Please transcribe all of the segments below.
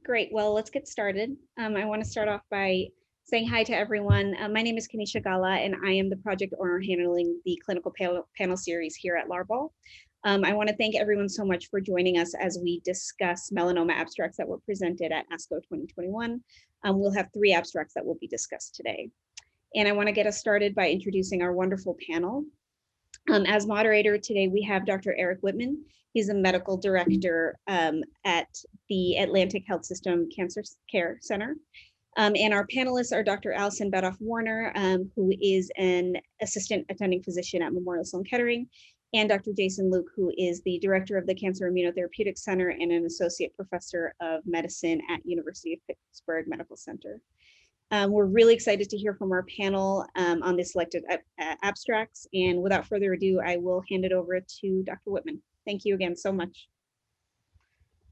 Great. Well, let's get started. I want to start off by saying hi to everyone. My name is Kanisha Gala, and I am the project owner handling the clinical panel series here at LARVOL. I want to thank everyone so much for joining us as we discuss melanoma abstracts that were presented at ASCO 2021. We'll have 3 abstracts that will be discussed today. And I want to get us started by introducing our wonderful panel. As moderator today, we have Dr. Eric Whitman. He's a medical director at the Atlantic Health System Cancer Care Center. And our panelists are Dr. Allison Betof Warner, who is an assistant attending physician at Memorial Sloan Kettering, and Dr. Jason Luke, who is the director of the Cancer Immunotherapeutic Center and an associate professor of medicine at University of Pittsburgh Medical Center. We're really excited to hear from our panel on the selected abstracts. And without further ado, I will hand it over to Dr. Whitman. Thank you again so much.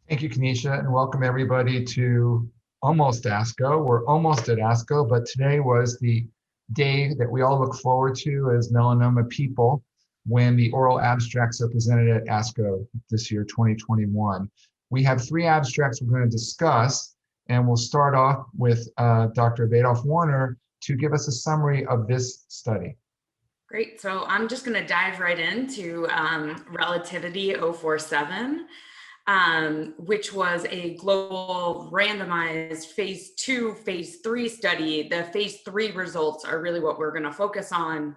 Thank you, Kanisha, and welcome everybody to almost ASCO. We're almost at ASCO, but today was the day that we all look forward to as melanoma people when the oral abstracts are presented at ASCO this year, 2021. We have 3 abstracts we're going to discuss. And we'll start off with Dr. Betof Warner to give us a summary of this study. Great, so I'm just gonna dive right into Relativity 047, which was a global randomized phase 2, phase 3 study. The phase 3 results are really what we're gonna focus on,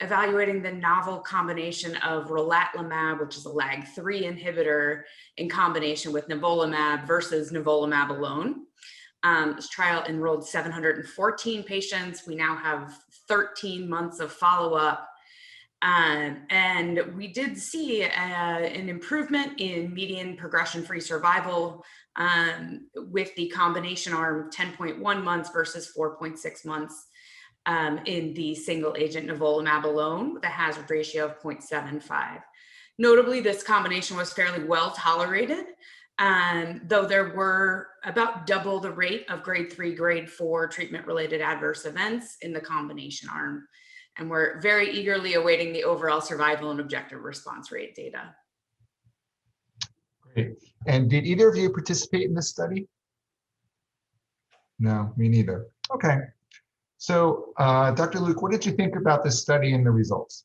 evaluating the novel combination of relatlimab, which is a LAG-3 inhibitor, in combination with nivolumab versus nivolumab alone. This trial enrolled 714 patients. We now have 13 months of follow-up. And we did see an improvement in median progression-free survival with the combination arm, 10.1 months versus 4.6 months. In the single agent nivolumab alone with a hazard ratio of 0.75. Notably, this combination was fairly well tolerated, though there were about double the rate of grade 3, grade 4 treatment-related adverse events in the combination arm. And we're very eagerly awaiting the overall survival and objective response rate data. Great. And did either of you participate in this study? No, me neither. Okay. So, Dr. Luke, what did you think about this study and the results?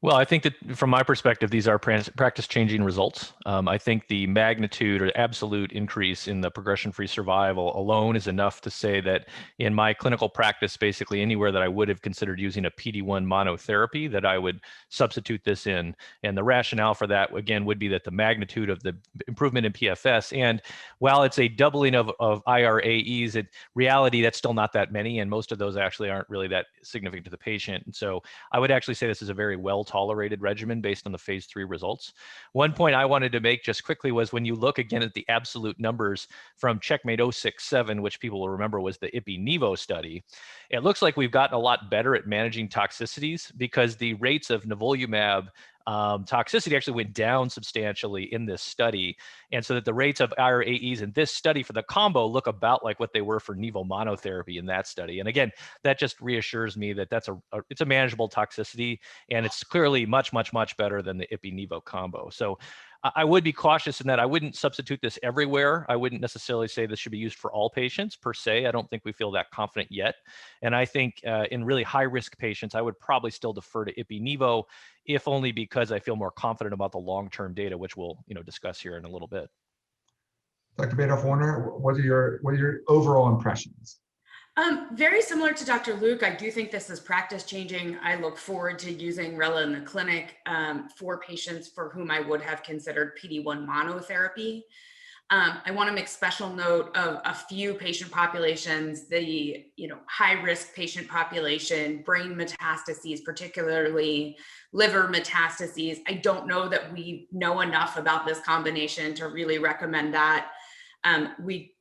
Well, I think that from my perspective, these are practice-changing results. I think the magnitude or absolute increase in the progression-free survival alone is enough to say that in my clinical practice, basically anywhere that I would have considered using a PD-1 monotherapy, that I would substitute this in. And the rationale for that, again, would be that the magnitude of the improvement in PFS, and while it's a doubling of IRAEs, in reality, that's still not that many, and most of those actually aren't really that significant to the patient. And so I would actually say this is a very well-tolerated regimen based on the phase 3 results. One point I wanted to make just quickly was when you look again at the absolute numbers from Checkmate 067, which people will remember was the Ipi-Nivo study, it looks like we've gotten a lot better at managing toxicities because the rates of nivolumab toxicity actually went down substantially in this study. And so that the rates of IRAEs in this study for the combo look about like what they were for nivo monotherapy in that study. And again, that just reassures me that it's a manageable toxicity, and it's clearly much, much, much better than the Ipi-Nivo combo. So I would be cautious in that I wouldn't substitute this everywhere. I wouldn't necessarily say this should be used for all patients per se. I don't think we feel that confident yet. And I think in really high-risk patients, I would probably still defer to Ipi-Nivo, if only because I feel more confident about the long-term data, which we'll discuss here in a little bit. Dr. Betof Warner, what are your overall impressions? Very similar to Dr. Luke, I do think this is practice changing. I look forward to using Rela in the clinic for patients for whom I would have considered PD-1 monotherapy. I want to make special note of a few patient populations, the high-risk patient population, brain metastases, particularly liver metastases. I don't know that we know enough about this combination to really recommend that. We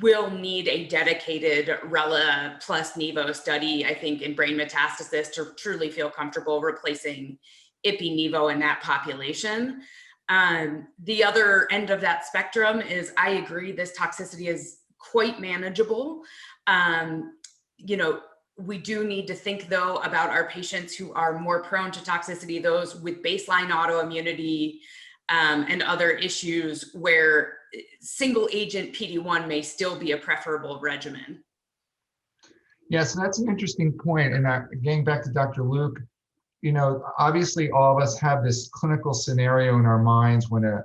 will need a dedicated Rela plus Nivo study, I think, in brain metastasis to truly feel comfortable replacing Ipi-Nivo in that population. The other end of that spectrum is, I agree, this toxicity is quite manageable. We do need to think, though, about our patients who are more prone to toxicity, those with baseline autoimmunity and other issues where single agent PD-1 may still be a preferable regimen. Yeah, so that's an interesting point. And getting back to Dr. Luke, you know, obviously all of us have this clinical scenario in our minds when a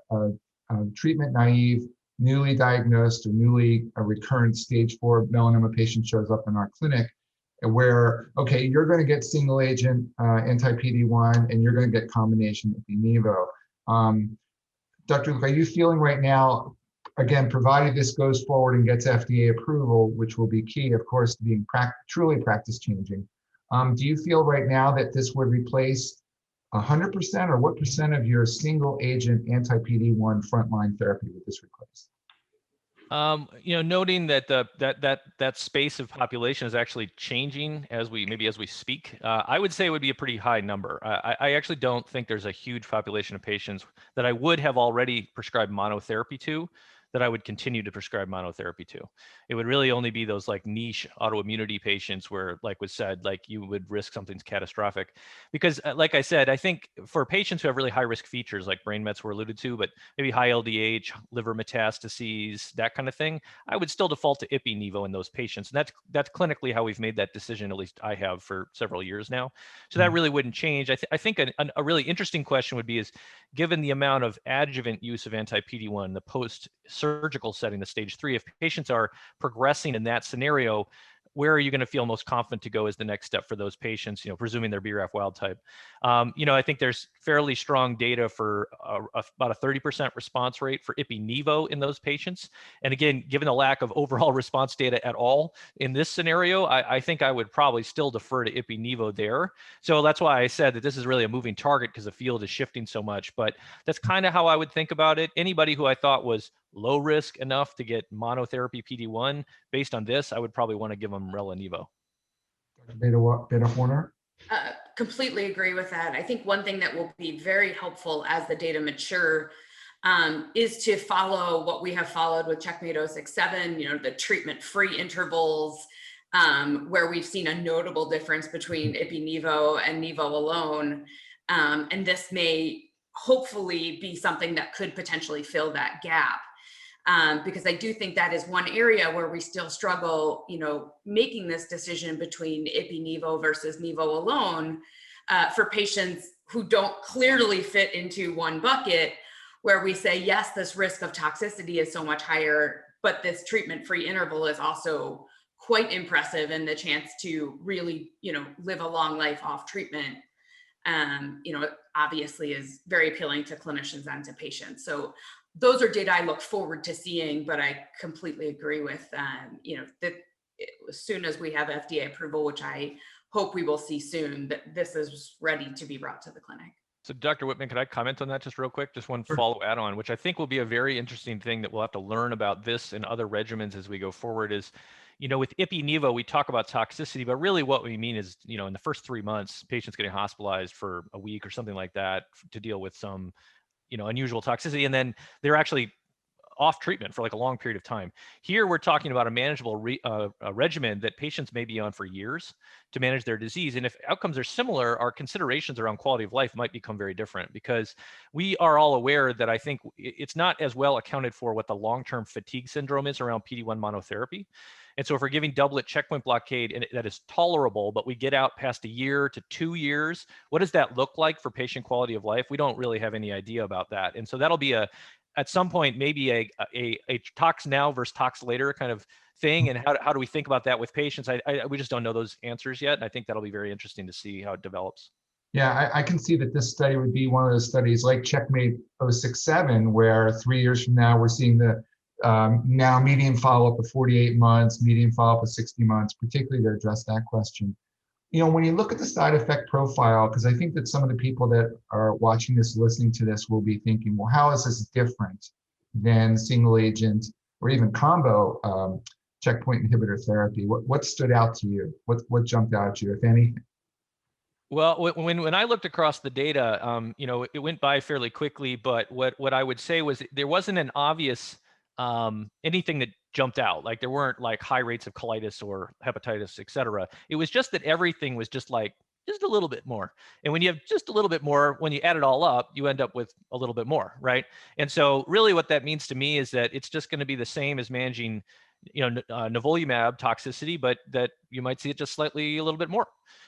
treatment naive, newly diagnosed or newly recurrent stage 4 melanoma patient shows up in our clinic, where, okay, you're going to get single agent anti-PD-1 and you're going to get combination ipi-nivo. Dr. Luke, are you feeling right now, again, provided this goes forward and gets FDA approval, which will be key, of course, to being truly practice changing, do you feel right now that this would replace 100% or what percent of your single agent anti-PD-1 frontline therapy would this replace? You know, noting that that space of population is actually changing as we speak, I would say it would be a pretty high number. I actually don't think there's a huge population of patients that I would have already prescribed monotherapy to that I would continue to prescribe monotherapy to. It would really only be those like niche autoimmunity patients where, like was said, like you would risk something's catastrophic. Because like I said, I think for patients who have really high risk features like brain mets were alluded to, but maybe high LDH, liver metastases, that kind of thing, I would still default to ipi-nivo in those patients. And that's clinically how we've made that decision, at least I have for several years now. So that really wouldn't change. I think a really interesting question would be is, given the amount of adjuvant use of anti-PD-1 in the post-surgical setting, the stage 3, if patients are progressing in that scenario, where are you going to feel most confident to go as the next step for those patients, you know, presuming they're BRAF wild type? You know, I think there's fairly strong data for about a 30% response rate for ipi-nivo in those patients. And again, given the lack of overall response data at all in this scenario, I think I would probably still defer to ipi-nivo there. So that's why I said that this is really a moving target because the field is shifting so much. But that's kind of how I would think about it. Anybody who I thought was low risk enough to get monotherapy PD-1, based on this, I would probably want to give them Rela-nivo. Betof Warner? Completely agree with that. I think one thing that will be very helpful as the data mature is to follow what we have followed with Checkmate 067, you know, the treatment-free intervals, where we've seen a notable difference between ipi-nivo and nivo alone. And this may hopefully be something that could potentially fill that gap. Because I do think that is one area where we still struggle, you know, making this decision between ipi-nivo versus nivo alone for patients who don't clearly fit into one bucket, where we say, yes, this risk of toxicity is so much higher, but this treatment-free interval is also quite impressive, and the chance to really, you know, live a long life off treatment, you know, obviously is very appealing to clinicians and to patients. So those are data I look forward to seeing, but I completely agree with, you know, that as soon as we have FDA approval, which I hope we will see soon, that this is ready to be brought to the clinic. So Dr. Whitman, could I comment on that just real quick? Just one follow add-on, which I think will be a very interesting thing that we'll have to learn about this and other regimens as we go forward is, you know, with ipi-nivo, we talk about toxicity, but really what we mean is, you know, in the first 3 months, patients getting hospitalized for a week or something like that to deal with some, you know, unusual toxicity, and then they're actually off treatment for like a long period of time. Here, we're talking about a manageable regimen that patients may be on for years to manage their disease. And if outcomes are similar, our considerations around quality of life might become very different, because we are all aware that I think it's not as well accounted for what the long-term fatigue syndrome is around PD-1 monotherapy. And so if we're giving doublet checkpoint blockade and that is tolerable, but we get out past a year to 2 years, what does that look like for patient quality of life? We don't really have any idea about that. And so that'll be at some point, maybe a tox now versus tox later kind of thing. And how do we think about that with patients? We just don't know those answers yet. And I think that'll be very interesting to see how it develops. Yeah, I can see that this study would be one of those studies like Checkmate 067, where 3 years from now, we're seeing the now median follow-up of 48 months, median follow-up of 60 months, particularly to address that question. You know, when you look at the side effect profile, because I think that some of the people that are watching this, listening to this will be thinking, well, how is this different than single agent or even combo checkpoint inhibitor therapy? What stood out to you? What jumped out at you, if anything? Well, when I looked across the data, you know, it went by fairly quickly, but what I would say was there wasn't an obvious anything that jumped out. Like there weren't like high rates of colitis or hepatitis, et cetera. It was just that everything was just like just a little bit more. And when you have just a little bit more, when you add it all up, you end up with a little bit more, right? And so really what that means to me is that it's just going to be the same as managing, nivolumab toxicity, but that you might see it just slightly a little bit more.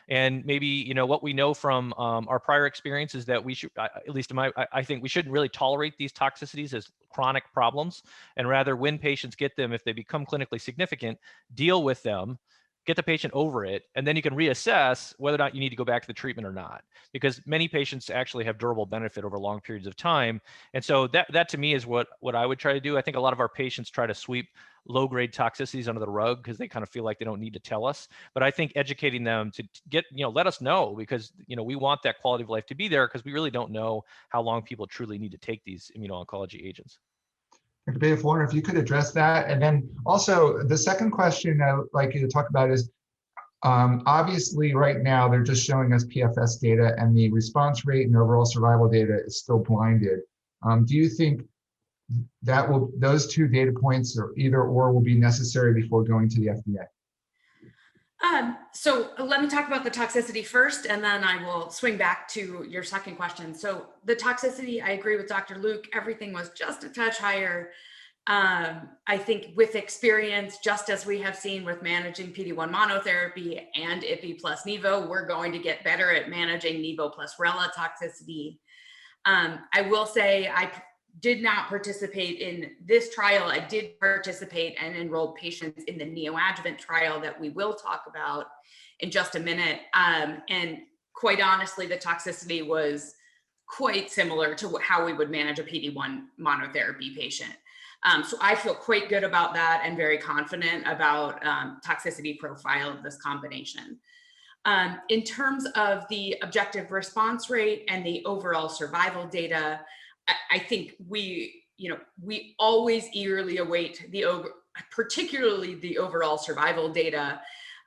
And maybe, what we know from our prior experience is that we should, at least I think we shouldn't really tolerate these toxicities as chronic problems, and rather when patients get them, if they become clinically significant, deal with them, get the patient over it, and then you can reassess whether or not you need to go back to the treatment or not, because many patients actually have durable benefit over long periods of time. And so that to me is what I would try to do. I think a lot of our patients try to sweep low-grade toxicities under the rug because they kind of feel like they don't need to tell us. But I think educating them to get, let us know, because, we want that quality of life to be there, because we really don't know how long people truly need to take these immuno-oncology agents. Dr. Betof Warner, if you could address that. And then also the second question I would like you to talk about is, obviously right now they're just showing us PFS data, and the response rate and overall survival data is still blinded. Do you think that those two data points or either or will be necessary before going to the FDA? So let me talk about the toxicity first, and then I will swing back to your second question. So the toxicity, I agree with Dr. Luke, everything was just a touch higher. I think with experience, just as we have seen with managing PD-1 monotherapy and IPI plus Nivo, we're going to get better at managing Nivo plus Rela toxicity. I will say I did not participate in this trial. I did participate and enrolled patients in the neoadjuvant trial that we will talk about in just a minute. And quite honestly, the toxicity was quite similar to how we would manage a PD-1 monotherapy patient. So I feel quite good about that and very confident about toxicity profile of this combination. In terms of the objective response rate and the overall survival data, I think we always eagerly await particularly the overall survival data.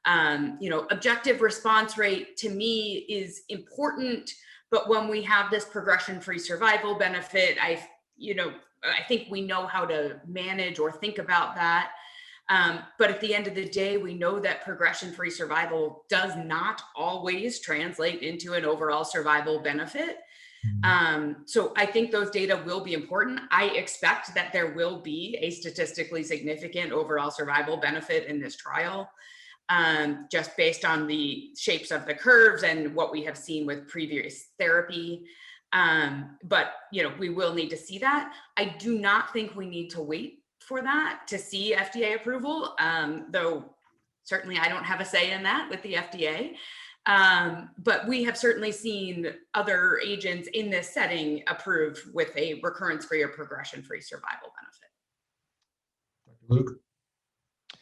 Objective response rate to me is important, but when we have this progression-free survival benefit, I think we know how to manage or think about that. But at the end of the day, we know that progression-free survival does not always translate into an overall survival benefit. So I think those data will be important. I expect that there will be a statistically significant overall survival benefit in this trial, just based on the shapes of the curves and what we have seen with previous therapy. But we will need to see that. I do not think we need to wait for that to see FDA approval, though certainly I don't have a say in that with the FDA. But we have certainly seen other agents in this setting approved with a recurrence-free or progression-free survival benefit. Dr. Luke,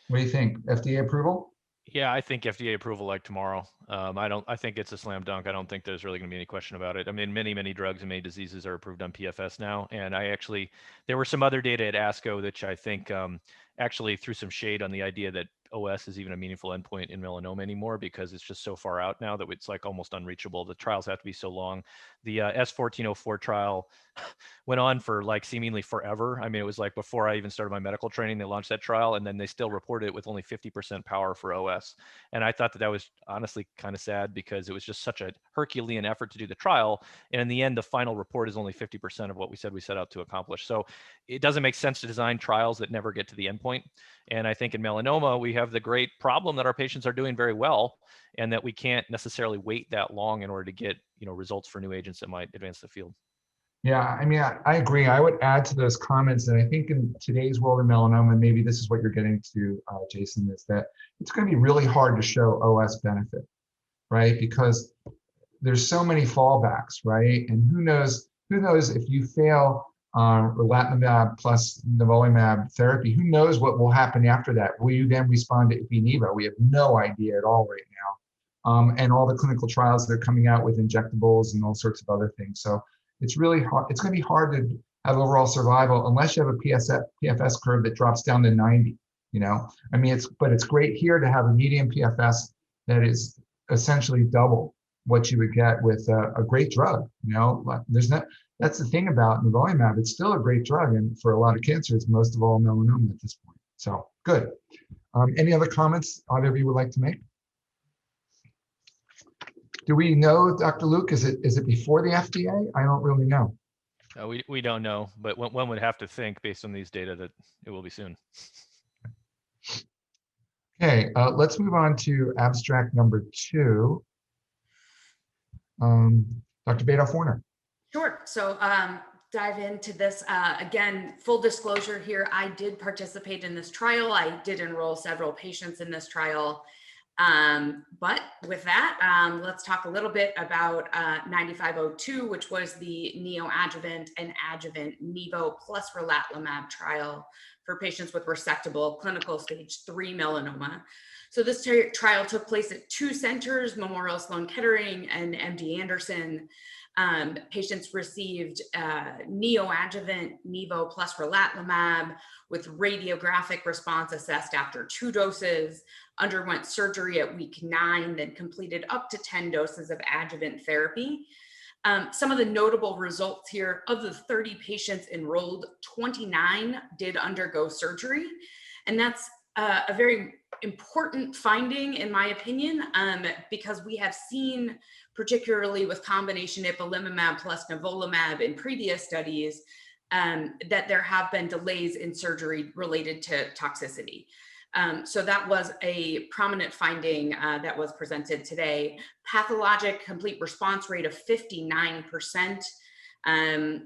what do you think? FDA approval? Yeah, I think FDA approval like tomorrow. I think it's a slam dunk. I don't think there's really going to be any question about it. I mean, many drugs and many diseases are approved on PFS now. And there were some other data at ASCO, which I think actually threw some shade on the idea that OS is even a meaningful endpoint in melanoma anymore, because it's just so far out now that it's like almost unreachable. The trials have to be so long. The S1404 trial went on for like seemingly forever. I mean, it was like before I even started my medical training, they launched that trial, and then they still reported it with only 50% power for OS. And I thought that was honestly kind of sad, because it was just such a Herculean effort to do the trial. And in the end, the final report is only 50% of what we set out to accomplish. So it doesn't make sense to design trials that never get to the endpoint. And I think in melanoma, we have the great problem that our patients are doing very well, and that we can't necessarily wait that long in order to get results for new agents that might advance the field. Yeah, I mean, I agree. I would add to those comments that I think in today's world of melanoma, maybe this is what you're getting to, Jason, is that it's going to be really hard to show OS benefit, right? Because there's so many fallbacks, right? And who knows if you fail relatlimab plus nivolumab therapy, who knows what will happen after that? Will you then respond to ipi-nivo? We have no idea at all right now. And all the clinical trials that are coming out with injectables and all sorts of other things. So it's really hard. It's going to be hard to have overall survival unless you have a PFS curve that drops down to 90. I mean, it's great here to have a median PFS that is essentially double what you would get with a great drug. That's the thing about nivolumab. It's still a great drug, and for a lot of cancers, most of all melanoma at this point. So good. Any other comments either of you would like to make? Do we know, Dr. Luke, is it before the FDA? I don't really know. We don't know, but one would have to think based on these data that it will be soon. Okay, let's move on to abstract number 2. Dr. Betof Warner. Sure. So dive into this. Again, full disclosure here, I did participate in this trial. I did enroll several patients in this trial. But with that, let's talk a little bit about 9502, which was the neoadjuvant and adjuvant nivo plus relatlimab trial for patients with resectable clinical stage 3 melanoma. So this trial took place at 2 centers, Memorial Sloan Kettering and MD Anderson. Patients received neoadjuvant nivo plus relatlimab with radiographic response assessed after 2 doses, underwent surgery at week 9, then completed up to 10 doses of adjuvant therapy. Some of the notable results here: of the 30 patients enrolled, 29 did undergo surgery. And that's a very important finding, in my opinion, because we have seen, particularly with combination ipilimumab plus nivolumab in previous studies, that there have been delays in surgery related to toxicity. So that was a prominent finding that was presented today. Pathologic complete response rate of 59%.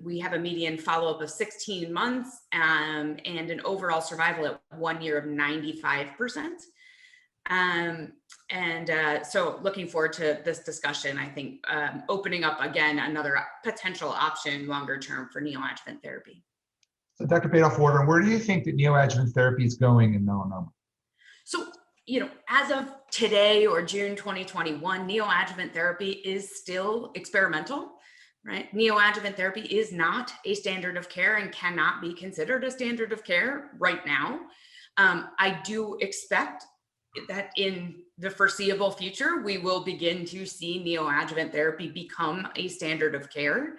We have a median follow-up of 16 months and an overall survival at 1 year of 95%. So looking forward to this discussion. I think opening up again another potential option longer term for neoadjuvant therapy. So Dr. Betof Warner, where do you think that neoadjuvant therapy is going in melanoma? So, as of today or June 2021, neoadjuvant therapy is still experimental, right? Neoadjuvant therapy is not a standard of care and cannot be considered a standard of care right now. I do expect that in the foreseeable future, we will begin to see neoadjuvant therapy become a standard of care.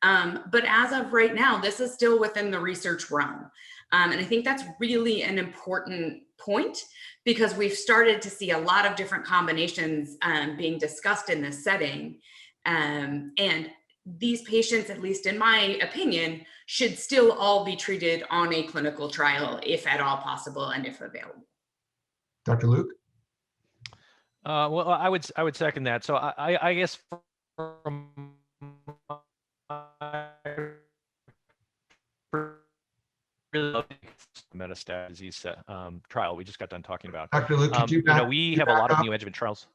But as of right now, this is still within the research realm. And I think that's really an important point, because we've started to see a lot of different combinations being discussed in this setting. And these patients, at least in my opinion, should still all be treated on a clinical trial, if at all possible and if available. Dr. Luke? Well, I would second that. So I guess from metastatic disease trial we just got done talking about. Dr. Luke, could you back, we have a lot of neoadjuvant trials.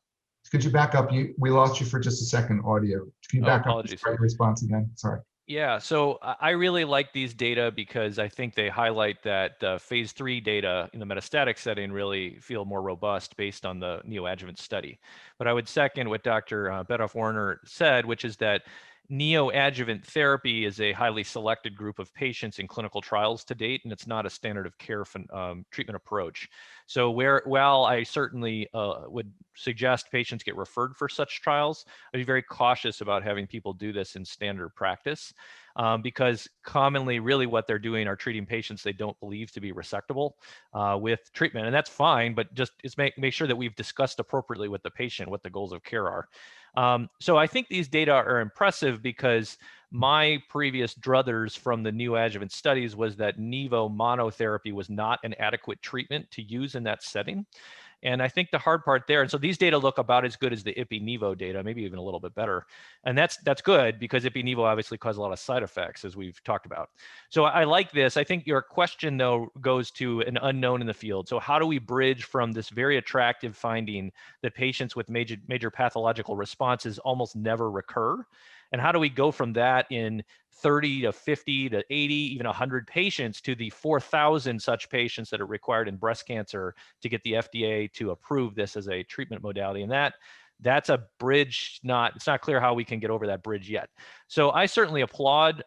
Could you back up? We lost you for just a second, audio. Can you back up the response again? Sorry. Yeah, so I really like these data because I think they highlight that phase 3 data in the metastatic setting really feel more robust based on the neoadjuvant study. But I would second what Dr. Betof Warner said, which is that neoadjuvant therapy is a highly selected group of patients in clinical trials to date, and it's not a standard of care treatment approach. So while I certainly would suggest patients get referred for such trials, I'd be very cautious about having people do this in standard practice, because commonly really what they're doing are treating patients they don't believe to be resectable with treatment. And that's fine, but just make sure that we've discussed appropriately with the patient what the goals of care are. So I think these data are impressive because my previous druthers from the neoadjuvant studies was that nivo monotherapy was not an adequate treatment to use in that setting. And I think the hard part there, and so these data look about as good as the ipi-nivo data, maybe even a little bit better. And that's good because ipi-nivo obviously caused a lot of side effects, as we've talked about. So I like this. I think your question, though, goes to an unknown in the field. So how do we bridge from this very attractive finding that patients with major pathological responses almost never recur? And how do we go from that in 30 to 50 to 80, even 100 patients to the 4,000 such patients that are required in breast cancer to get the FDA to approve this as a treatment modality? And that's a bridge. It's not clear how we can get over that bridge yet. So I certainly applaud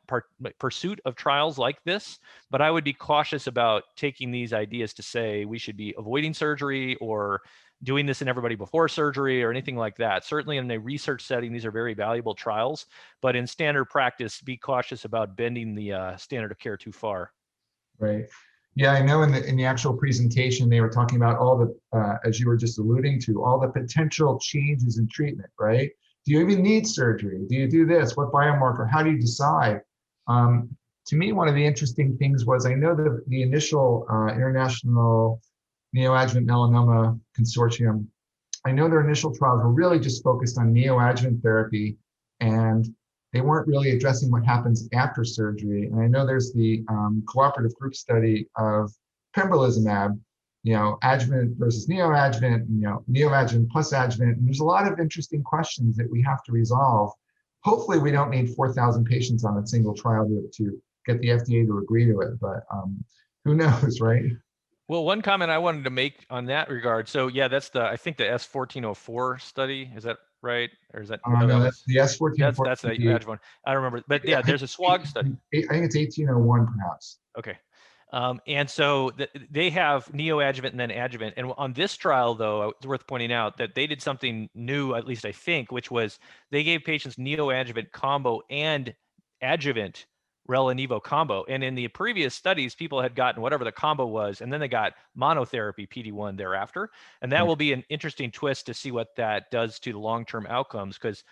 pursuit of trials like this, but I would be cautious about taking these ideas to say we should be avoiding surgery or doing this in everybody before surgery or anything like that. Certainly in a research setting, these are very valuable trials, but in standard practice, be cautious about bending the standard of care too far. Right. Yeah, I know in the actual presentation, they were talking about all the, as you were just alluding to, all the potential changes in treatment, right? Do you even need surgery? Do you do this? What biomarker? How do you decide? To me, one of the interesting things was I know that the initial International Neoadjuvant Melanoma Consortium, I know their initial trials were really just focused on neoadjuvant therapy, and they weren't really addressing what happens after surgery. And I know there's the cooperative group study of pembrolizumab, adjuvant versus neoadjuvant, neoadjuvant plus adjuvant. And there's a lot of interesting questions that we have to resolve. Hopefully we don't need 4,000 patients on a single trial to get the FDA to agree to it, but who knows, right? Well, one comment I wanted to make on that regard. So yeah, that's I think the S1404 study. Is that right? Or is that? No, that's the S1404. That's the adjuvant. I don't remember, but yeah, there's a SWOG study. I think it's 1801 perhaps. Okay. And so they have neoadjuvant and then adjuvant. And on this trial, though, it's worth pointing out that they did something new, at least I think, which was they gave patients neoadjuvant combo and adjuvant rela-nivo combo. And in the previous studies, people had gotten whatever the combo was, and then they got monotherapy PD-1 thereafter. And that will be an interesting twist to see what that does to the long-term outcomes, because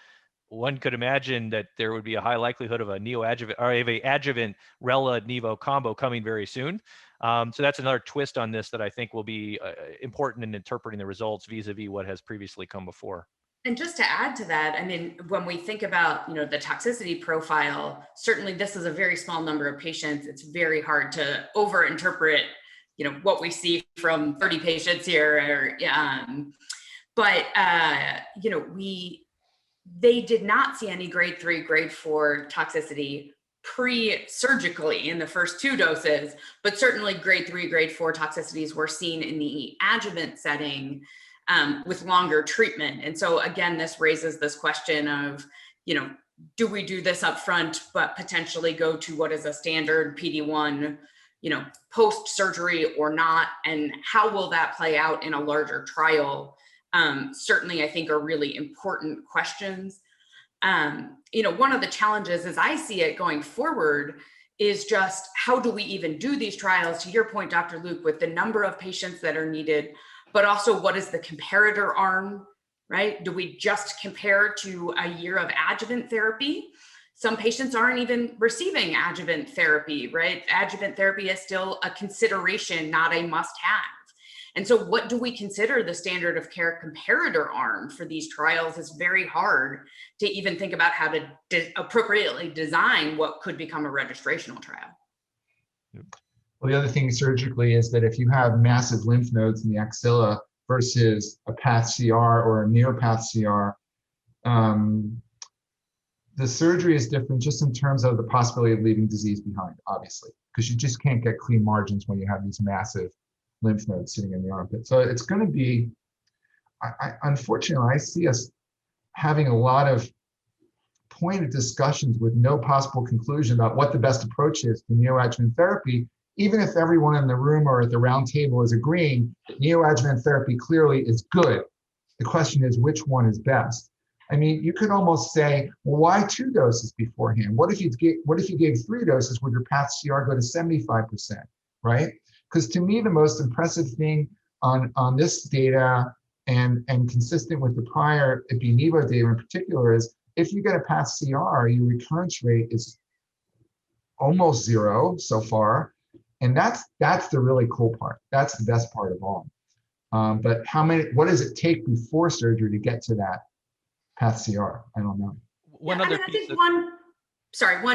one could imagine that there would be a high likelihood of a neoadjuvant or of a adjuvant rela-nivo combo coming very soon. So that's another twist on this that I think will be important in interpreting the results vis-a-vis what has previously come before. And just to add to that, I mean, when we think about, the toxicity profile, certainly this is a very small number of patients. It's very hard to overinterpret, what we see from 30 patients here. They did not see any grade 3, grade 4 toxicity pre-surgically in the first 2 doses, but certainly grade 3, grade 4 toxicities were seen in the adjuvant setting with longer treatment. And so again, this raises this question of, do we do this up front, but potentially go to what is a standard PD-1, post-surgery or not? And how will that play out in a larger trial? Certainly, I think are really important questions. One of the challenges as I see it going forward is just how do we even do these trials, to your point, Dr. Luke, with the number of patients that are needed, but also what is the comparator arm, right? Do we just compare to a year of adjuvant therapy? Some patients aren't even receiving adjuvant therapy, right? Adjuvant therapy is still a consideration, not a must-have. And so what do we consider the standard of care comparator arm for these trials is very hard to even think about how to appropriately design what could become a registrational trial. Well, the other thing surgically is that if you have massive lymph nodes in the axilla versus a path CR or a near path CR, the surgery is different just in terms of the possibility of leaving disease behind, obviously, because you just can't get clean margins when you have these massive lymph nodes sitting in the armpit. So it's going to be, unfortunately, I see us having a lot of pointed discussions with no possible conclusion about what the best approach is to neoadjuvant therapy, even if everyone in the room or at the round table is agreeing that neoadjuvant therapy clearly is good. The question is, which one is best? I mean, you could almost say, well, why 2 doses beforehand? What if you gave 3 doses? Would your path CR go to 75%, right? Because to me, the most impressive thing on this data and consistent with the prior ipi-nivo data in particular is if you get a path CR, your recurrence rate is almost 0 so far. And that's the really cool part. That's the best part of all. But what does it take before surgery to get to that path CR? I don't know. One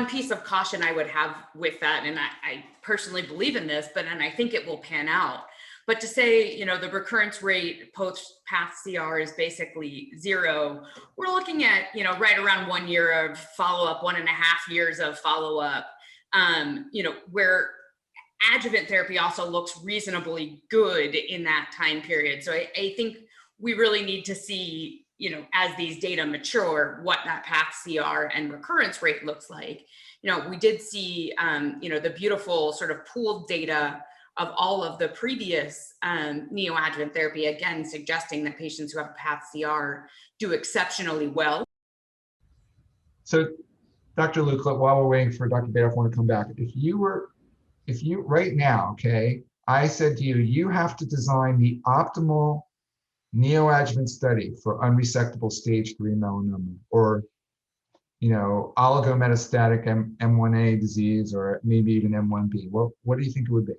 piece of caution I would have with that, and I personally believe in this, and I think it will pan out. But to say, the recurrence rate post-path CR is basically 0, we're looking at, right around 1 year of follow-up, 1.5 years of follow-up, where adjuvant therapy also looks reasonably good in that time period. So I think we really need to see, as these data mature, what that path CR and recurrence rate looks like. We did see, the beautiful sort of pooled data of all of the previous neoadjuvant therapy, again, suggesting that patients who have a path CR do exceptionally well. So, Dr. Luke, while we're waiting for Dr. Betof Warner to come back, if you right now, okay, I said to you, you have to design the optimal neoadjuvant study for unresectable stage 3 melanoma, or oligometastatic M1A disease, or maybe even M1B? What do you think it would be?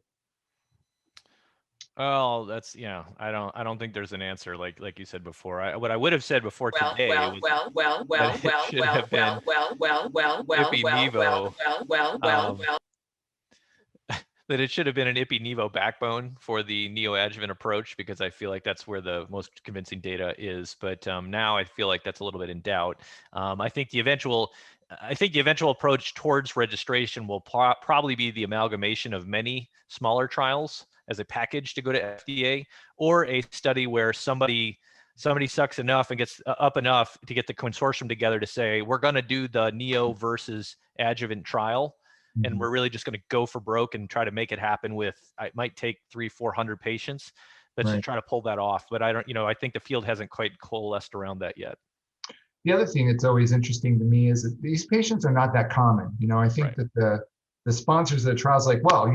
Well, that's I don't think there's an answer like you said before. What I would have said before today was that it should have been Ipi-Nivo, that it should have been an Ipi-Nivo backbone for the neoadjuvant approach, because I feel like that's where the most convincing data is. But now I feel like that's a little bit in doubt. I think the eventual approach towards registration will probably be the amalgamation of many smaller trials as a package to go to FDA, or a study where somebody sucks enough and gets up enough to get the consortium together to say, we're going to do the neo versus adjuvant trial. And we're really just going to go for broke and try to make it happen with, it might take 300-400 patients, but to try to pull that off. But I don't, I think the field hasn't quite coalesced around that yet. The other thing that's always interesting to me is that these patients are not that common. I think that the sponsors of the trials, like, well,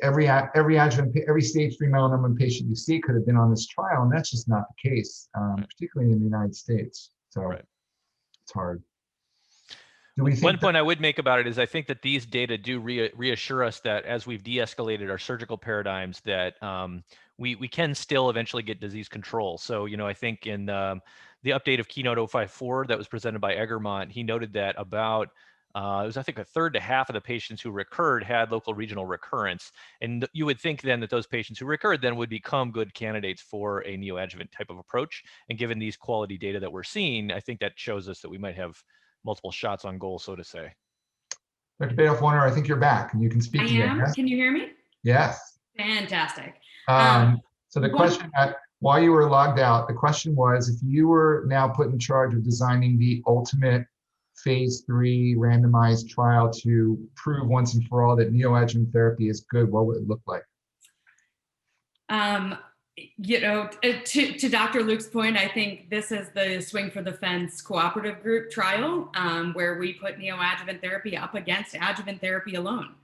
every adjuvant, every stage 3 melanoma patient you see could have been on this trial, and that's just not the case, particularly in the United States. So it's hard. One point I would make about it is I think that these data do reassure us that as we've de-escalated our surgical paradigms, that we can still eventually get disease control. So, I think in the update of Keynote 054 that was presented by Egermont, he noted that about it was, I think, a third to half of the patients who recurred had local regional recurrence. And you would think then that those patients who recurred then would become good candidates for a neoadjuvant type of approach. And given these quality data that we're seeing, I think that shows us that we might have multiple shots on goal, so to say. Dr. Betof Warner, I think you're back and you can speak. I am. Yes? Can you hear me? Yes. Fantastic. So the question, while you were logged out, the question was, if you were now put in charge of designing the ultimate phase 3 randomized trial to prove once and for all that neoadjuvant therapy is good, what would it look like? To Dr. Luke's point, I think this is the swing for the fence cooperative group trial, where we put neoadjuvant therapy up against adjuvant therapy alone.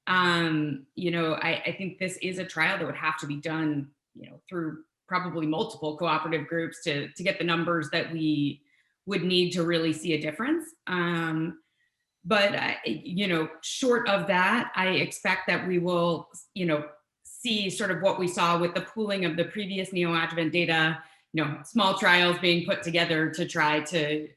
I think this is a trial that would have to be done, through probably multiple cooperative groups to get the numbers that we would need to really see a difference. But short of that, I expect that we will, see sort of what we saw with the pooling of the previous neoadjuvant data, small trials being put together to try to,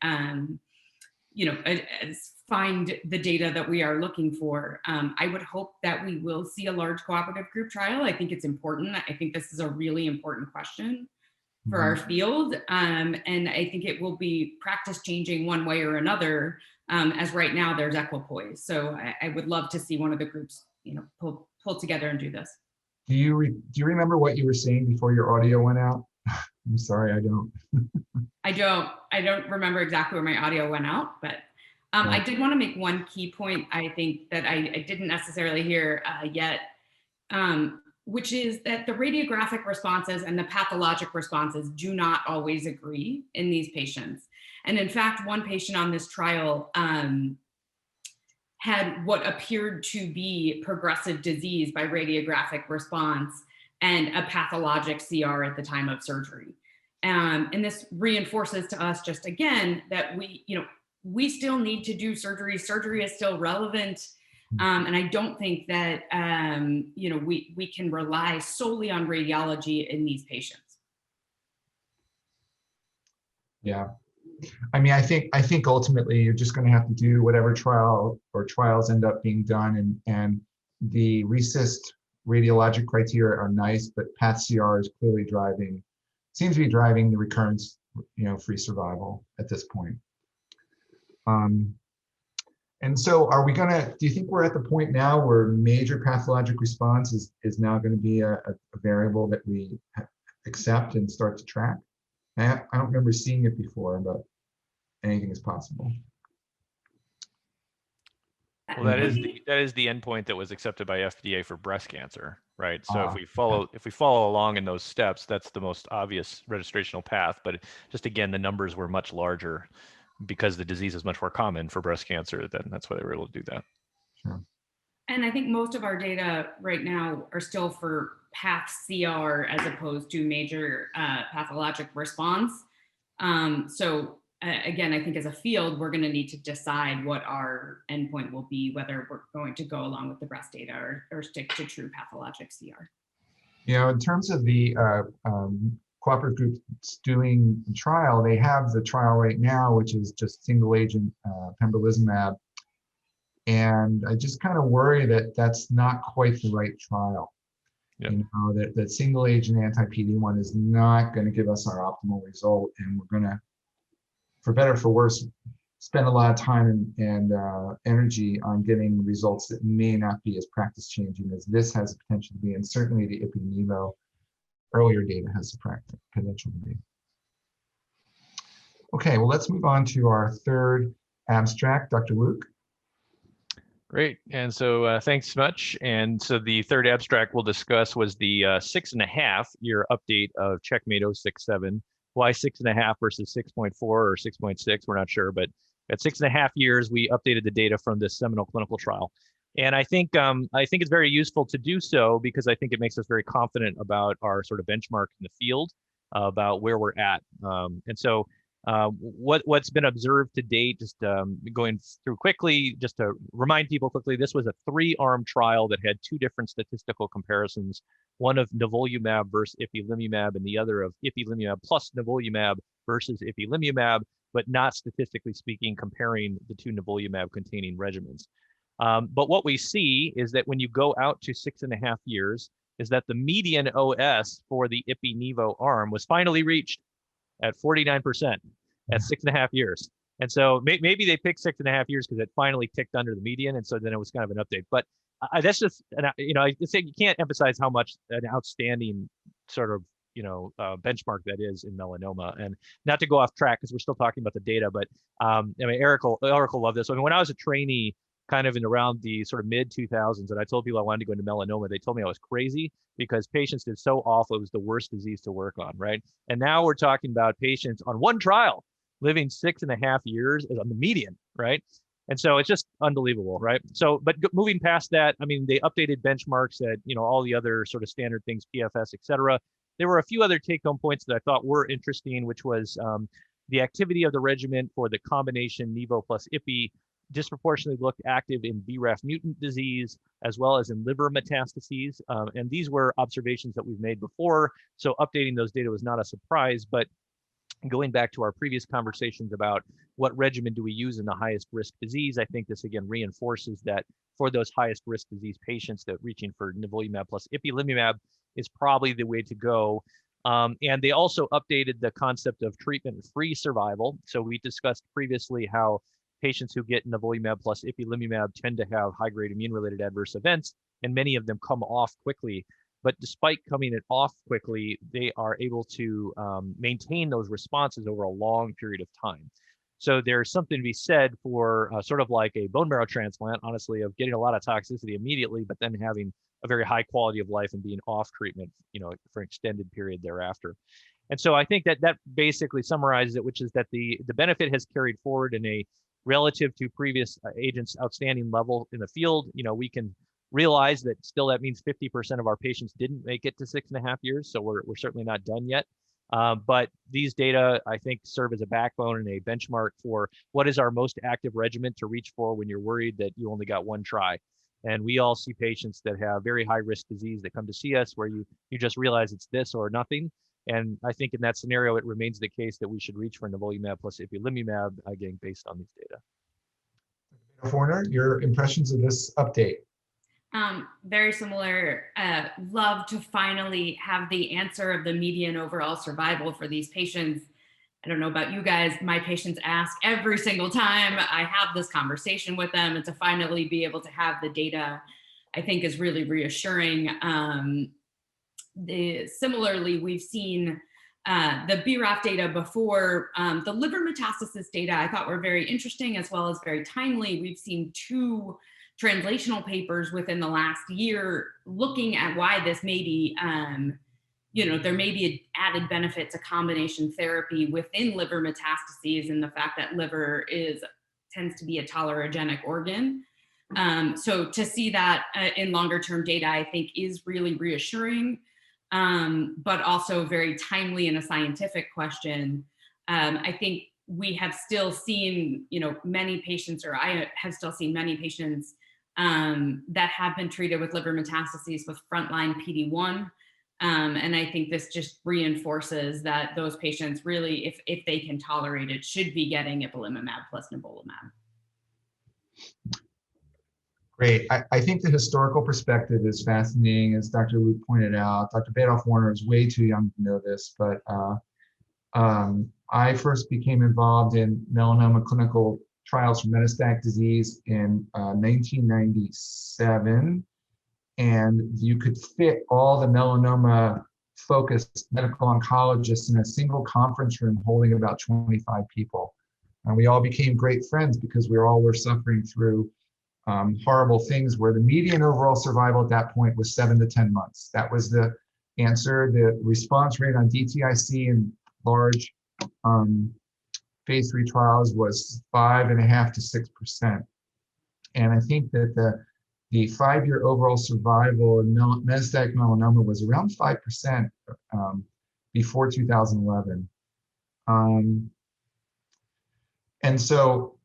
find the data that we are looking for. I would hope that we will see a large cooperative group trial. I think it's important. I think this is a really important question for our field. And I think it will be practice changing one way or another, as right now there's equipoise. So I would love to see one of the groups, pull together and do this. Do you remember what you were saying before your audio went out? I'm sorry, I don't. I don't remember exactly where my audio went out, but I did want to make one key point, I think, that I didn't necessarily hear yet, which is that the radiographic responses and the pathologic responses do not always agree in these patients. And in fact, one patient on this trial had what appeared to be progressive disease by radiographic response and a pathologic CR at the time of surgery. And this reinforces to us just again that we still need to do surgery. Surgery is still relevant. And I don't think that, we can rely solely on radiology in these patients. Yeah. I mean, I think ultimately you're just going to have to do whatever trial or trials end up being done, and the RECIST radiologic criteria are nice, but PathCR is clearly seems to be driving the recurrence, free survival at this point. And so do you think we're at the point now where major pathologic response is now going to be a variable that we accept and start to track? I don't remember seeing it before, but anything is possible. Well, that is the endpoint that was accepted by FDA for breast cancer, right? So if we follow along in those steps, that's the most obvious registrational path. But just again, the numbers were much larger because the disease is much more common for breast cancer. Then that's why they were able to do that. Sure. And I think most of our data right now are still for path CR as opposed to major pathologic response. Again, I think as a field, we're going to need to decide what our endpoint will be, whether we're going to go along with the breast data or stick to true pathologic CR. You know, in terms of the cooperative groups doing the trial, they have the trial right now, which is just single agent pembrolizumab. And I just kind of worry that that's not quite the right trial. Yep. You know, that single agent anti-PD-1 is not going to give us our optimal result. And we're going to, for better or for worse, spend a lot of time and energy on getting results that may not be as practice changing as this has the potential to be. And certainly the Ipi-Nivo earlier data has the potential to be. Okay, well, let's move on to our third abstract, Dr. Luke. Great, and so thanks much. And so the third abstract we'll discuss was the 6.5-year update of Checkmate 067. Why 6.5 versus 6.4 or 6.6? We're not sure, but at 6.5 years, we updated the data from this seminal clinical trial. And I think it's very useful to do so because I think it makes us very confident about our sort of benchmark in the field, about where we're at. And so what's been observed to date, just going through quickly, just to remind people quickly, this was a 3-arm trial that had 2 different statistical comparisons, one of nivolumab versus ipilimumab and the other of ipilimumab plus nivolumab versus ipilimumab, but not statistically speaking comparing the 2 nivolumab containing regimens. But what we see is that when you go out to 6.5 years, is that the median OS for the Ipi-Nivo arm was finally reached at 49% at 6.5 years. And so maybe they picked 6.5 years because it finally ticked under the median. And so then it was kind of an update. But that's just, you know, I say you can't emphasize how much an outstanding sort of, you know, benchmark that is in melanoma. And not to go off track because we're still talking about the data, but I mean, Eric will love this. I mean, when I was a trainee, kind of in around the sort of mid 2000s, and I told people I wanted to go into melanoma, they told me I was crazy because patients did so awful. It was the worst disease to work on, right? And now we're talking about patients on one trial living 6.5 years on the median, right? And so it's just unbelievable, right? So, but moving past that, I mean, they updated benchmarks at, you know, all the other sort of standard things, PFS, et cetera. There were a few other take-home points that I thought were interesting, which was the activity of the regimen for the combination Nivo plus Ipi disproportionately looked active in BRAF mutant disease, as well as in liver metastases. And these were observations that we've made before. So updating those data was not a surprise, but going back to our previous conversations about what regimen do we use in the highest risk disease, I think this again reinforces that for those highest risk disease patients, that reaching for nivolumab plus ipilimumab is probably the way to go. And they also updated the concept of treatment-free survival. So we discussed previously how patients who get nivolumab plus ipilimumab tend to have high-grade immune-related adverse events, and many of them come off quickly. But despite coming off quickly, they are able to maintain those responses over a long period of time. So there's something to be said for sort of like a bone marrow transplant, honestly, of getting a lot of toxicity immediately, but then having a very high quality of life and being off treatment, you know, for an extended period thereafter. And so I think that basically summarizes it, which is that the benefit has carried forward in a relative to previous agents outstanding level in the field. You know, we can realize that still that means 50% of our patients didn't make it to 6.5 years. So we're certainly not done yet. But these data, I think, serve as a backbone and a benchmark for what is our most active regimen to reach for when you're worried that you only got one try. And we all see patients that have very high risk disease that come to see us where you just realize it's this or nothing. And I think in that scenario, it remains the case that we should reach for nivolumab plus ipilimumab, again, based on these data. Betof Warner, your impressions of this update? Very similar. Love to finally have the answer of the median overall survival for these patients. I don't know about you guys, my patients ask every single time I have this conversation with them, and to finally be able to have the data, I think is really reassuring. Similarly, we've seen the BRAF data before. The liver metastasis data I thought were very interesting as well as very timely. We've seen 2 translational papers within the last year looking at why this may be, you know, there may be an added benefit to combination therapy within liver metastases, and the fact that liver tends to be a tolerogenic organ. So to see that in longer term data, I think is really reassuring, but also very timely in a scientific question. I think we have still seen, many patients, or I have still seen many patients that have been treated with liver metastases with frontline PD-1. And I think this just reinforces that those patients really, if they can tolerate it, should be getting ipilimumab plus nivolumab. Great. I think the historical perspective is fascinating, as Dr. Luke pointed out. Dr. Betof Warner is way too young to know this, but I first became involved in melanoma clinical trials for metastatic disease in 1997. And you could fit all the melanoma focused medical oncologists in a single conference room holding about 25 people. And we all became great friends because we all were suffering through horrible things where the median overall survival at that point was 7 to 10 months. That was the answer. The response rate on DTIC in large phase 3 trials was 5.5 to 6%. And I think that the 5-year overall survival in metastatic melanoma was around 5% before 2011. And so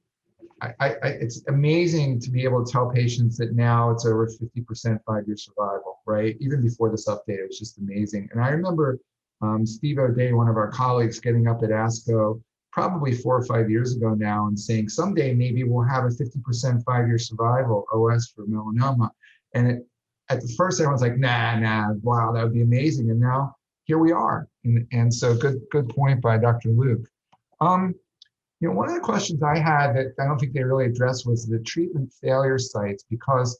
it's amazing to be able to tell patients that now it's over 50% 5-year survival, right? Even before this update, it was just amazing. And I remember Steve O'Day, one of our colleagues, getting up at ASCO probably 4 or 5 years ago now and saying, someday maybe we'll have a 50% 5-year survival OS for melanoma. And at the first, everyone's like, nah, wow, that would be amazing. And now here we are. And so good point by Dr. Luke. One of the questions I had that I don't think they really addressed was the treatment failure sites, because,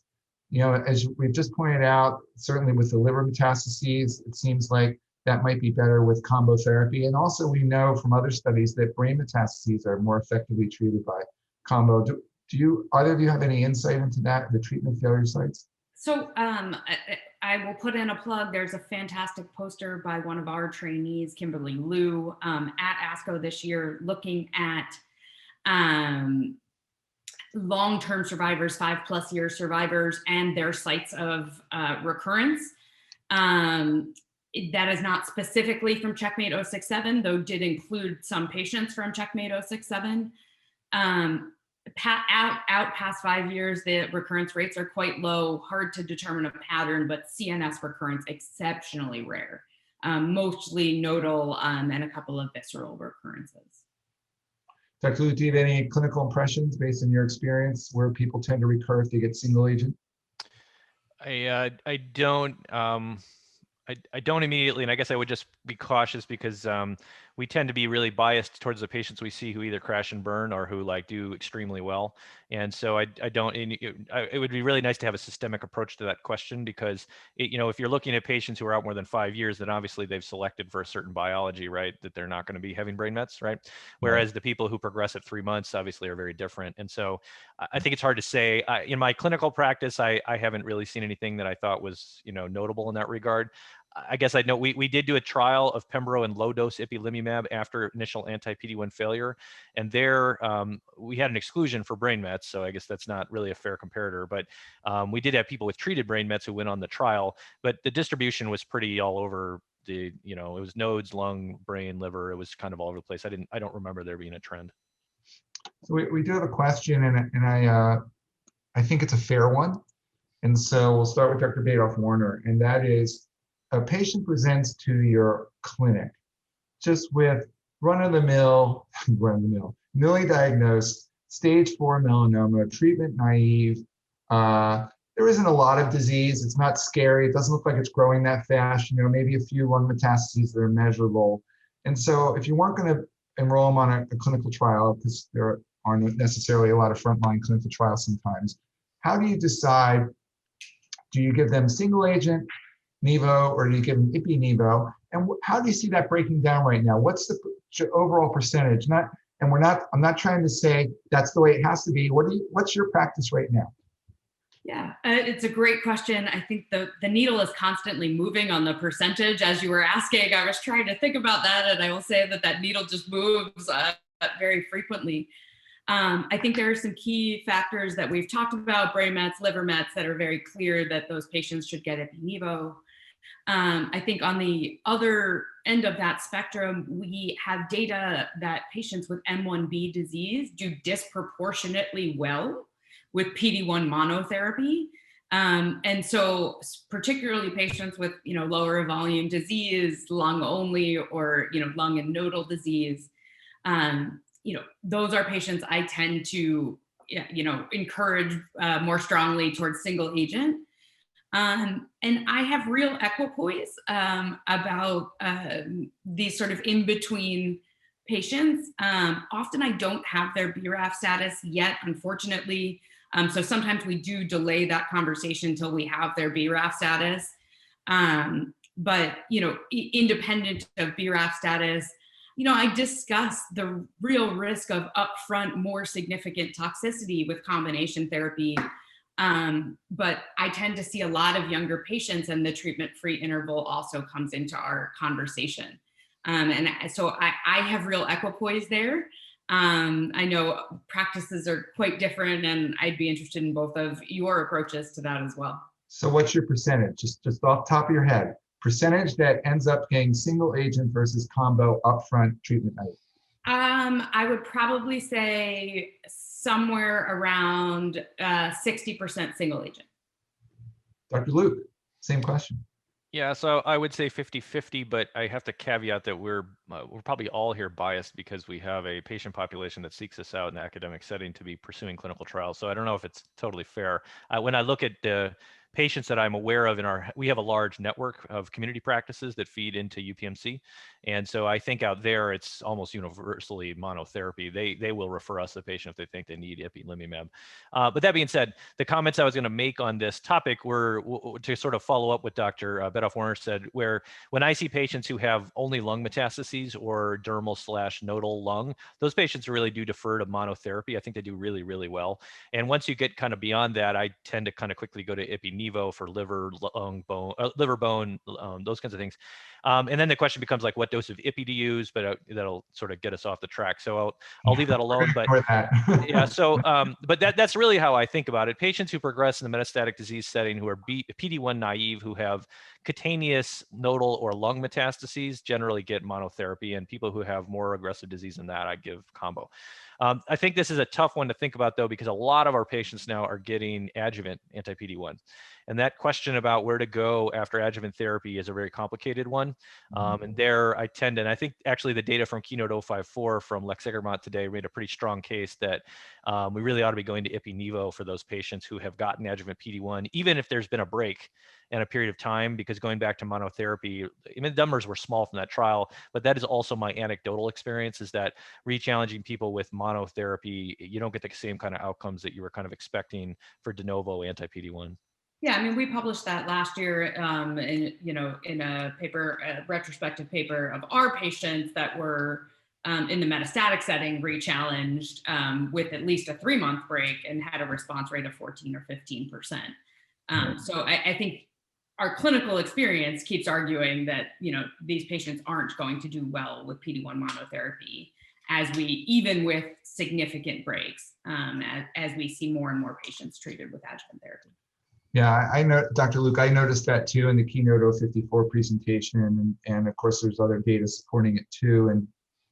as we've just pointed out, certainly with the liver metastases, it seems like that might be better with combo therapy. And also we know from other studies that brain metastases are more effectively treated by combo. Do either of you have any insight into that, the treatment failure sites? So I will put in a plug. There's a fantastic poster by one of our trainees, Kimberly Liu, at ASCO this year, looking at long-term survivors, 5+ year survivors, and their sites of recurrence. That is not specifically from Checkmate 067, though did include some patients from Checkmate 067. Out past 5 years, the recurrence rates are quite low, hard to determine a pattern, but CNS recurrence exceptionally rare, mostly nodal and a couple of visceral recurrences. Dr. Luke, do you have any clinical impressions based on your experience where people tend to recur if they get single agent? I don't. I don't immediately, and I guess I would just be cautious because we tend to be really biased towards the patients we see who either crash and burn or who do extremely well. And so I don't, it would be really nice to have a systemic approach to that question, because if you're looking at patients who are out more than 5 years, then obviously they've selected for a certain biology, right, that they're not going to be having brain mets, right? Whereas the people who progress at 3 months obviously are very different. And so I think it's hard to say. In my clinical practice, I haven't really seen anything that I thought was notable in that regard. I guess I'd note we did do a trial of pembro and low dose ipilimumab after initial anti-PD-1 failure, and there we had an exclusion for brain mets, so I guess that's not really a fair comparator. But we did have people with treated brain mets who went on the trial, but the distribution was pretty all over the it was nodes, lung, brain, liver. It was kind of all over the place. I don't remember there being a trend. So we do have a question, and I think it's a fair one, and so we'll start with Dr. Betof Warner, and that is, a patient presents to your clinic just with run-of-the-mill, newly diagnosed stage 4 melanoma, treatment naive. There isn't a lot of disease. It's not scary. It doesn't look like it's growing that fast. Maybe a few lung metastases that are measurable. And so if you weren't going to enroll them on a clinical trial, because there aren't necessarily a lot of frontline clinical trials sometimes, how do you decide, do you give them single agent Nivo, or do you give them Ipi-Nivo? And how do you see that breaking down right now? What's the overall percentage? I'm not trying to say that's the way it has to be. What's your practice right now? Yeah, it's a great question. I think the needle is constantly moving on the percentage. As you were asking, I was trying to think about that, and I will say that needle just moves very frequently. I think there are some key factors that we've talked about, brain mets, liver mets, that are very clear that those patients should get ipi-nivo. I think on the other end of that spectrum, we have data that patients with M1b disease do disproportionately well with PD-1 monotherapy. And so particularly patients with, lower volume disease, lung only, or, lung and nodal disease, those are patients I tend to, encourage more strongly towards single agent. And I have real equipoise about these sort of in-between patients. Often I don't have their BRAF status yet, unfortunately. So sometimes we do delay that conversation until we have their BRAF status. But, independent of BRAF status, I discuss the real risk of upfront more significant toxicity with combination therapy. But I tend to see a lot of younger patients, and the treatment-free interval also comes into our conversation. And so I have real equipoise there. I know practices are quite different, and I'd be interested in both of your approaches to that as well. So what's your percentage, just off the top of your head, percentage that ends up getting single agent versus combo upfront treatment night? I would probably say somewhere around 60% single agent. Dr. Luke, same question. Yeah, so I would say 50-50, but I have to caveat that we're probably all here biased because we have a patient population that seeks us out in the academic setting to be pursuing clinical trials. So I don't know if it's totally fair. When I look at the patients that I'm aware of we have a large network of community practices that feed into UPMC. And so I think out there, it's almost universally monotherapy. They will refer us a patient if they think they need ipilimumab. But that being said, the comments I was going to make on this topic were to sort of follow up what Dr. Betof Warner said, where when I see patients who have only lung metastases or dermal/nodal lung, those patients really do defer to monotherapy. I think they do really, really well. And once you get kind of beyond that, I tend to kind of quickly go to ipi-nivo for liver, lung, bone, liver, bone, those kinds of things. And then the question becomes like, what dose of ipi to use? But that'll sort of get us off the track. So I'll leave that alone. But yeah, so but that's really how I think about it. Patients who progress in the metastatic disease setting, who are PD-1 naive, who have cutaneous, nodal, or lung metastases, generally get monotherapy, and people who have more aggressive disease than that, I give combo. I think this is a tough one to think about, though, because a lot of our patients now are getting adjuvant anti-PD-1. And that question about where to go after adjuvant therapy is a very complicated one. And there I tend, and I think actually the data from Keynote 054 from Lex Egermont today made a pretty strong case that we really ought to be going to ipi-nivo for those patients who have gotten adjuvant PD-1, even if there's been a break and a period of time, because going back to monotherapy, I mean, the numbers were small from that trial, but that is also my anecdotal experience, is that re-challenging people with monotherapy, you don't get the same kind of outcomes that you were kind of expecting for de novo anti-PD-1. Yeah, I mean, we published that last year in a paper, a retrospective paper of our patients that were in the metastatic setting re-challenged with at least a 3-month break and had a response rate of 14 or 15%. So I think our clinical experience keeps arguing that, these patients aren't going to do well with PD-1 monotherapy, even with significant breaks, as we see more and more patients treated with adjuvant therapy. Yeah, I know, Dr. Luke, I noticed that too in the Keynote 054 presentation, and of course there's other data supporting it too. And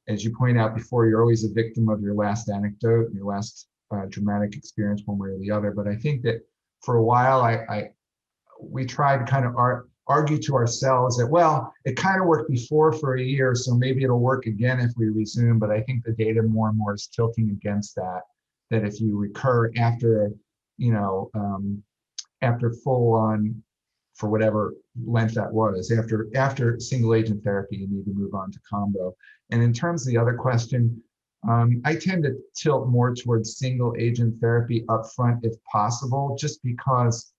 as you point out before, you're always a victim of your last anecdote, your last dramatic experience, one way or the other. But I think that for a while, we tried to kind of argue to ourselves that, well, it kind of worked before for a year, so maybe it'll work again if we resume. But I think the data more and more is tilting against that if you recur after, after full on, for whatever length that was, after single agent therapy, you need to move on to combo. And in terms of the other question, I tend to tilt more towards single agent therapy upfront if possible, just because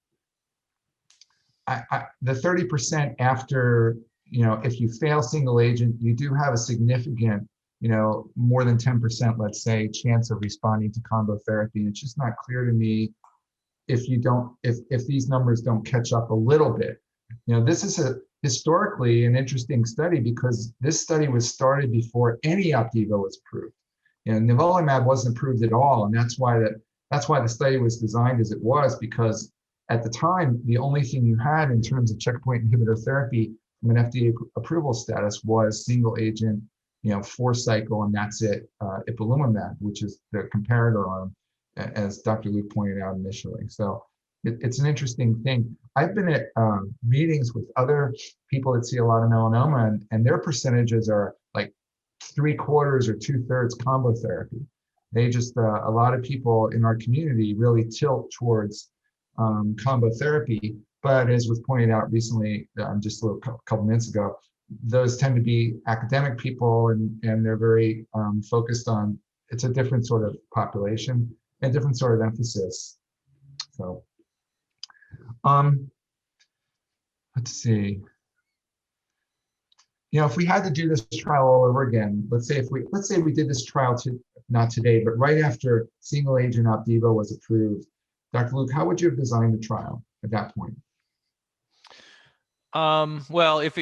the 30% after, if you fail single agent, you do have a significant, more than 10%, let's say, chance of responding to combo therapy. And it's just not clear to me if these numbers don't catch up a little bit. This is historically an interesting study, because this study was started before any Opdivo was approved. nivolumab wasn't approved at all, and that's why the study was designed as it was, because at the time, the only thing you had in terms of checkpoint inhibitor therapy from an FDA approval status was single agent, 4-cycle, and that's it, ipilimumab, which is the comparator arm, as Dr. Luke pointed out initially. So it's an interesting thing. I've been at meetings with other people that see a lot of melanoma, and their percentages are like 3/4 or 2/3 combo therapy. They just, a lot of people in our community really tilt towards combo therapy, but as was pointed out recently, just a couple minutes ago, those tend to be academic people, and they're very focused on, it's a different sort of population and different sort of emphasis. So, let's see. If we had to do this trial all over again, let's say we did this trial not today, but right after single agent Opdivo was approved, Dr. Luke, how would you have designed the trial at that point? Well, if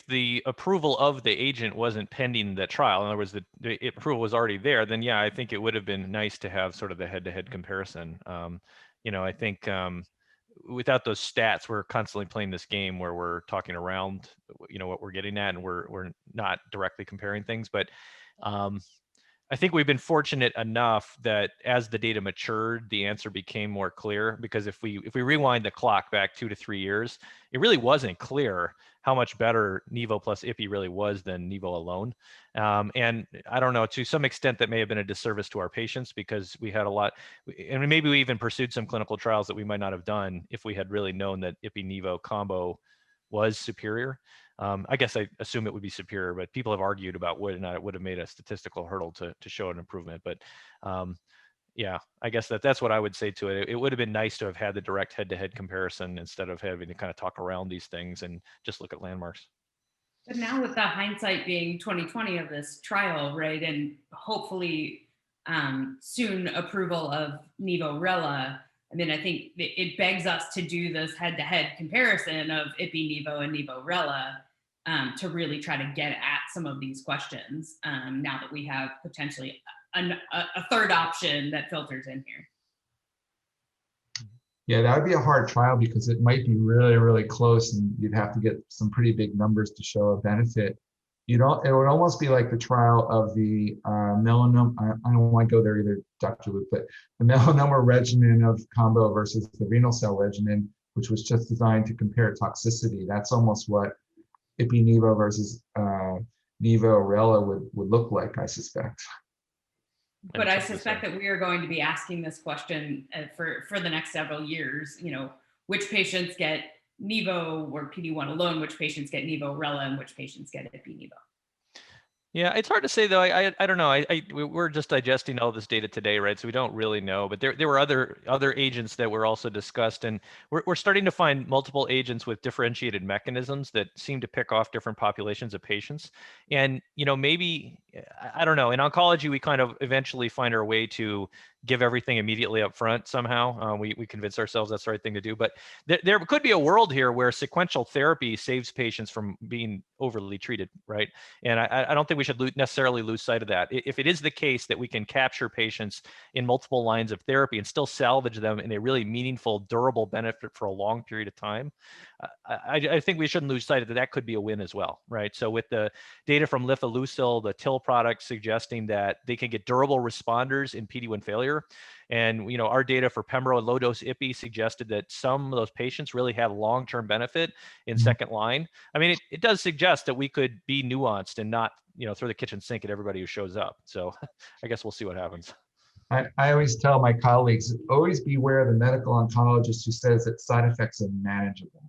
the approval of the agent wasn't pending the trial, in other words, the approval was already there, then yeah, I think it would have been nice to have sort of the head-to-head comparison. I think without those stats, we're constantly playing this game where we're talking around, what we're getting at, and we're not directly comparing things. But I think we've been fortunate enough that as the data matured, the answer became more clear, because if we rewind the clock back 2 to 3 years, it really wasn't clear how much better Nivo plus Ipi really was than Nivo alone. And I don't know, to some extent that may have been a disservice to our patients, because we had a lot, and maybe we even pursued some clinical trials that we might not have done if we had really known that Ipi-Nivo combo was superior. I guess I assume it would be superior, but people have argued about whether or not it would have made a statistical hurdle to show an improvement. But yeah, I guess that's what I would say to it. It would have been nice to have had the direct head-to-head comparison instead of having to kind of talk around these things and just look at landmarks. But now with the hindsight being 2020 of this trial, right, and hopefully soon approval of Nivo-Rela, I mean, I think it begs us to do this head-to-head comparison of Ipi-Nivo and Nivo-Rela to really try to get at some of these questions now that we have potentially a third option that filters in here. Yeah, that would be a hard trial because it might be really, really close, and you'd have to get some pretty big numbers to show a benefit. It would almost be like the trial of the melanoma. I don't want to go there either, Dr. Luke, but the melanoma regimen of combo versus the renal cell regimen, which was just designed to compare toxicity. That's almost what Ipi-Nivo versus Nivo-Rela would look like, I suspect. But I suspect that we are going to be asking this question for the next several years. Which patients get Nivo or PD-1 alone, which patients get Nivo-Rela, and which patients get Ipi-Nivo. Yeah, it's hard to say though. I don't know. We're just digesting all this data today, right? So we don't really know. But there were other agents that were also discussed, and we're starting to find multiple agents with differentiated mechanisms that seem to pick off different populations of patients. And maybe, I don't know. In oncology, we kind of eventually find our way to give everything immediately up front somehow. We convince ourselves that's the right thing to do. But there could be a world here where sequential therapy saves patients from being overly treated, right? And I don't think we should necessarily lose sight of that. If it is the case that we can capture patients in multiple lines of therapy and still salvage them in a really meaningful, durable benefit for a long period of time, I think we shouldn't lose sight of that could be a win as well, right? So with the data from Lifalucil, the TIL product suggesting that they can get durable responders in PD-1 failure. And our data for Pembro and low-dose Ipi suggested that some of those patients really had long-term benefit in second line. I mean, it does suggest that we could be nuanced and not, throw the kitchen sink at everybody who shows up. So I guess we'll see what happens. I always tell my colleagues, always beware of the medical oncologist who says that side effects are manageable.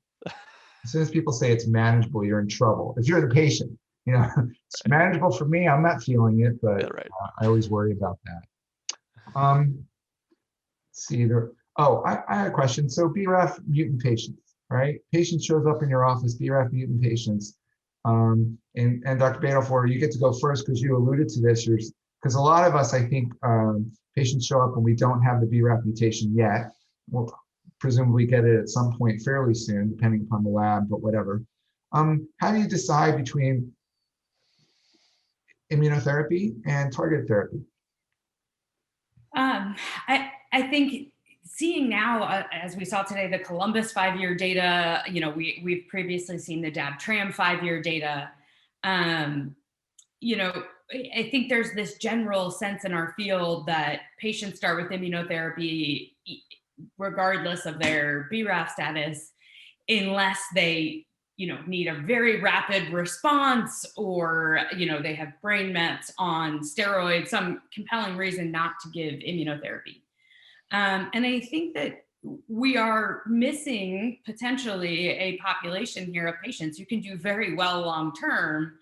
As soon as people say it's manageable, you're in trouble. If you're the patient, it's manageable for me. I'm not feeling it, but Yeah, right. I always worry about that. Let's see there. Oh, I had a question. So BRAF mutant patients, right? Patient shows up in your office, BRAF mutant patients. And Dr. Betof Warner, you get to go first because you alluded to this. Because a lot of us, I think, patients show up when we don't have the BRAF mutation yet. We'll presumably get it at some point fairly soon, depending upon the lab, but whatever. How do you decide between, immunotherapy and targeted therapy? I think seeing now, as we saw today, the Columbus 5-year data, we've previously seen the DAB-TRAM 5-year data. I think there's this general sense in our field that patients start with immunotherapy regardless of their BRAF status, unless they need a very rapid response, or they have brain mets on steroids, some compelling reason not to give immunotherapy. And I think that we are missing potentially a population here of patients who can do very well long term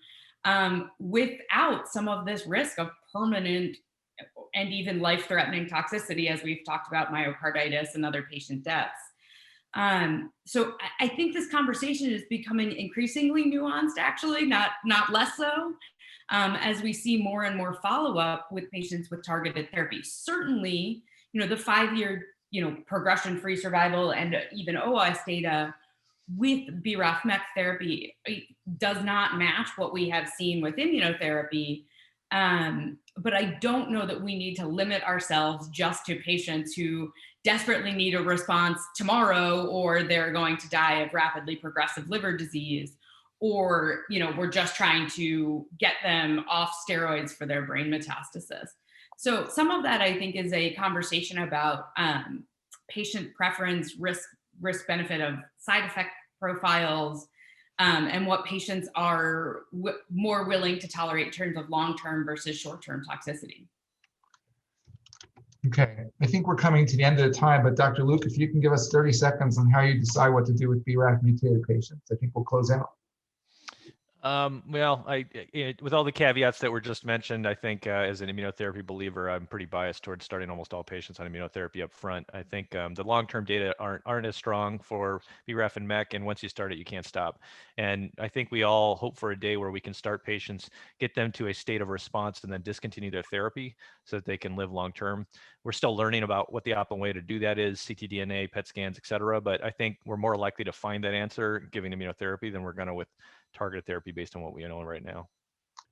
without some of this risk of permanent and even life-threatening toxicity, as we've talked about, myocarditis and other patient deaths. So I think this conversation is becoming increasingly nuanced, actually, not less so, as we see more and more follow-up with patients with targeted therapy. Certainly, the 5-year, progression-free survival and even OS data with BRAF MEK therapy does not match what we have seen with immunotherapy. But I don't know that we need to limit ourselves just to patients who desperately need a response tomorrow, or they're going to die of rapidly progressive liver disease, or we're just trying to get them off steroids for their brain metastasis. So some of that, I think, is a conversation about patient preference, risk benefit of side effect profiles, and what patients are more willing to tolerate in terms of long-term versus short-term toxicity. Okay, I think we're coming to the end of the time, but Dr. Luke, if you can give us 30 seconds on how you decide what to do with BRAF mutated patients, I think we'll close out. Well, with all the caveats that were just mentioned, I think as an immunotherapy believer, I'm pretty biased towards starting almost all patients on immunotherapy up front. I think the long-term data aren't as strong for BRAF and MEK, and once you start it, you can't stop. And I think we all hope for a day where we can start patients, get them to a state of response, and then discontinue their therapy so that they can live long-term. We're still learning about what the optimal way to do that is, ctDNA, PET scans, et cetera. But I think we're more likely to find that answer giving immunotherapy than we're going to with targeted therapy based on what we know right now.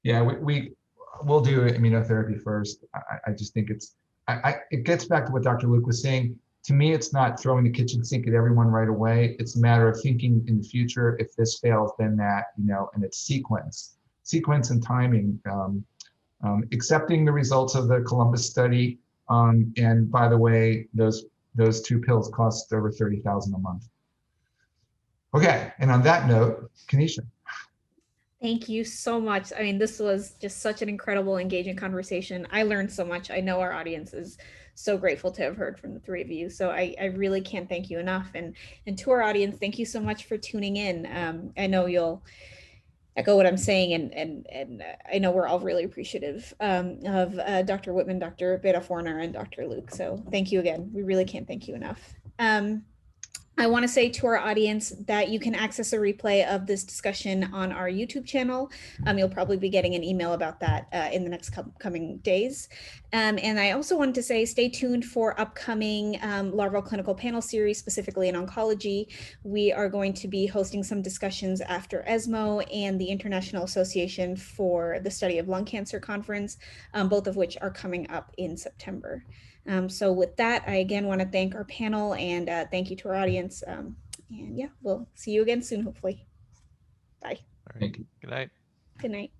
Yeah, we'll do immunotherapy first. I just think it gets back to what Dr. Luke was saying. To me, it's not throwing the kitchen sink at everyone right away. It's a matter of thinking in the future, if this fails, then that, and it's sequence and timing, accepting the results of the Columbus study. And by the way, those 2 pills cost over $30,000 a month. Okay, and on that note, Kenesha. Thank you so much. I mean, this was just such an incredible, engaging conversation. I learned so much. I know our audience is so grateful to have heard from the 3 of you. So I really can't thank you enough. And to our audience, thank you so much for tuning in. I know you'll echo what I'm saying, and I know we're all really appreciative of Dr. Whitman, Dr. Betof Warner, and Dr. Luke. So thank you again. We really can't thank you enough. I want to say to our audience that you can access a replay of this discussion on our YouTube channel. You'll probably be getting an email about that in the next coming days. And I also wanted to say, stay tuned for upcoming LARVOL clinical panel series, specifically in oncology. We are going to be hosting some discussions after ESMO and the International Association for the Study of Lung Cancer Conference, both of which are coming up in September. So with that, I again want to thank our panel and thank you to our audience. And yeah, we'll see you again soon, hopefully. Bye. All right. Good night. Good night.